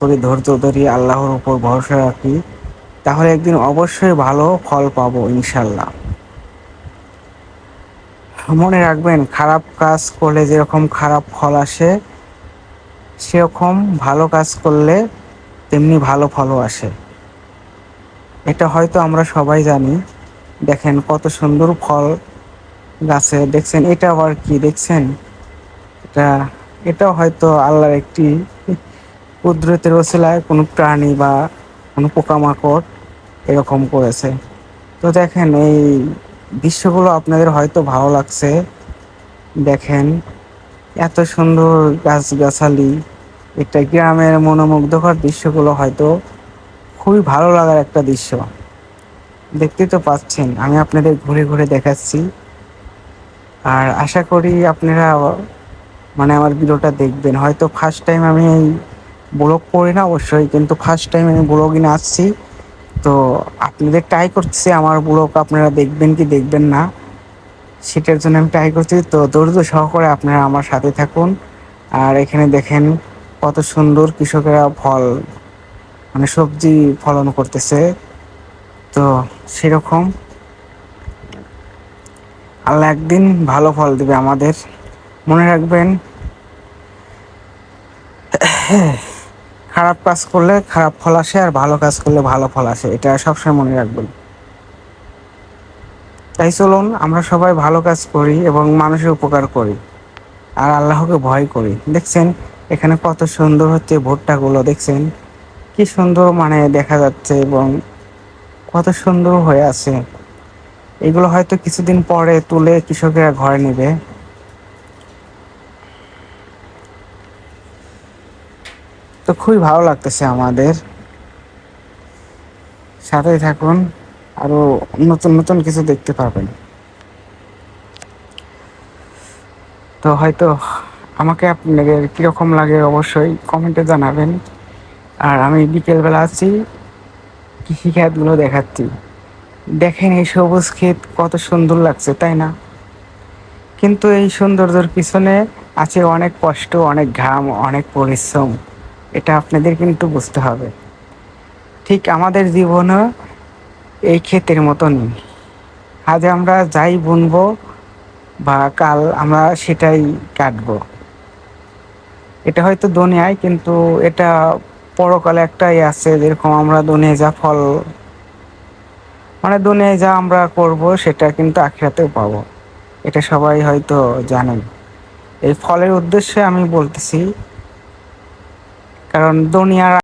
করে ধৈর্য ধরি, আল্লাহর উপর ভরসা রাখি, তাহলে একদিন অবশ্যই ভালো ফল পাবো ইনশাল্লাহ। মনে রাখবেন, খারাপ কাজ করলে যেরকম খারাপ ফল আসে, সেরকম ভালো কাজ করলে তেমনি ভালো ফলও আসে। এটা হয়তো আমরা সবাই জানি। দেখেন কত সুন্দর ফল গাছে, দেখছেন? এটা আবার কি দেখছেন? এটা এটাও হয়তো আল্লাহর একটি কুদরতের ওসিলায় কোনো প্রাণী বা কোনো পোকামাকড় এরকম করেছে। তো দেখেন, এই দৃশ্যগুলো আপনাদের হয়তো ভালো লাগছে। দেখেন এত সুন্দর গাছগাছালি, একটা গ্রামের মনোমুগ্ধকর দৃশ্যগুলো হয়তো খুবই ভালো লাগার একটা দৃশ্য। দেখতেই তো পাচ্ছেন, আমি আপনাদের ঘুরে ঘুরে দেখাচ্ছি। আর আশা করি আপনারা আমার ভিডিওটা দেখবেন। হয়তো ফার্স্ট টাইম আমি এই ব্লগ করি না অবশ্যই, কিন্তু ফার্স্ট টাইম আমি ব্লগিং আসছি। তো আপনাদের ট্রাই করতেছি আমার ব্লগ আপনারা দেখবেন কি দেখবেন না, সেটার জন্য আমি ট্রাই করছি। তো ধৈর্য সহকারে আপনারা আমার সাথে থাকুন। আর এখানে দেখেন কত সুন্দর কৃষকেরা ফল সবজি ফলন করতেছে। তো সেরকম আল্লাহ একদিন ভালো ফল দিবে আমাদের। মনে রাখবেন, খারাপ কাজ করলে খারাপ ফল আসে, আর ভালো কাজ করলে ভালো ফল আসে, এটা সবসময় মনে রাখবেন। তাই চলুন আমরা সবাই ভালো কাজ করি এবং মানুষের উপকার করি, আর আল্লাহকে ভয় করি। দেখছেন এখানে কত সুন্দর হচ্ছে ভুট্টাগুলো, দেখছেন কি সুন্দর দেখা যাচ্ছে, এবং কত সুন্দর হয়ে আছে। এগুলো হয়তো কিছুদিন পরে তুলে কৃষকেরা ঘরে নেবে। তো খুবই ভালো লাগতেছে আমাদের। সাথেই থাকুন, আরো নতুন নতুন কিছু দেখতে পাবেন। তো হয়তো আমাকে আপনাদের কীরকম লাগে অবশ্যই কমেন্টে জানাবেন। আর আমি বিকেলবেলা আছি, কৃষিক্ষেতগুলো দেখাচ্ছি। দেখেন এই সবুজ ক্ষেত কত সুন্দর লাগছে, তাই না? কিন্তু এই সৌন্দর্যের পিছনে আছে অনেক কষ্ট, অনেক ঘাম, অনেক পরিশ্রম। এটা আপনাদের কিন্তু বুঝতে হবে। ঠিক আমাদের জীবনও এই ক্ষেতের মতনই। আজ আমরা যাই বুনবো বা কাল আমরা সেটাই কাটবো। এটা হয়তো দুনিয়ায়, কিন্তু এটা পরকালে একটাই আছে, যেরকম আমরা দুনিয়ায় যা ফল দুনিয়ায় যা আমরা করব সেটা কিন্তু আখিরাতেও পাবো। এটা সবাই হয়তো জানেন। এই ফলের উদ্দেশ্যে আমি বলতেছি, কারণ দুনিয়ার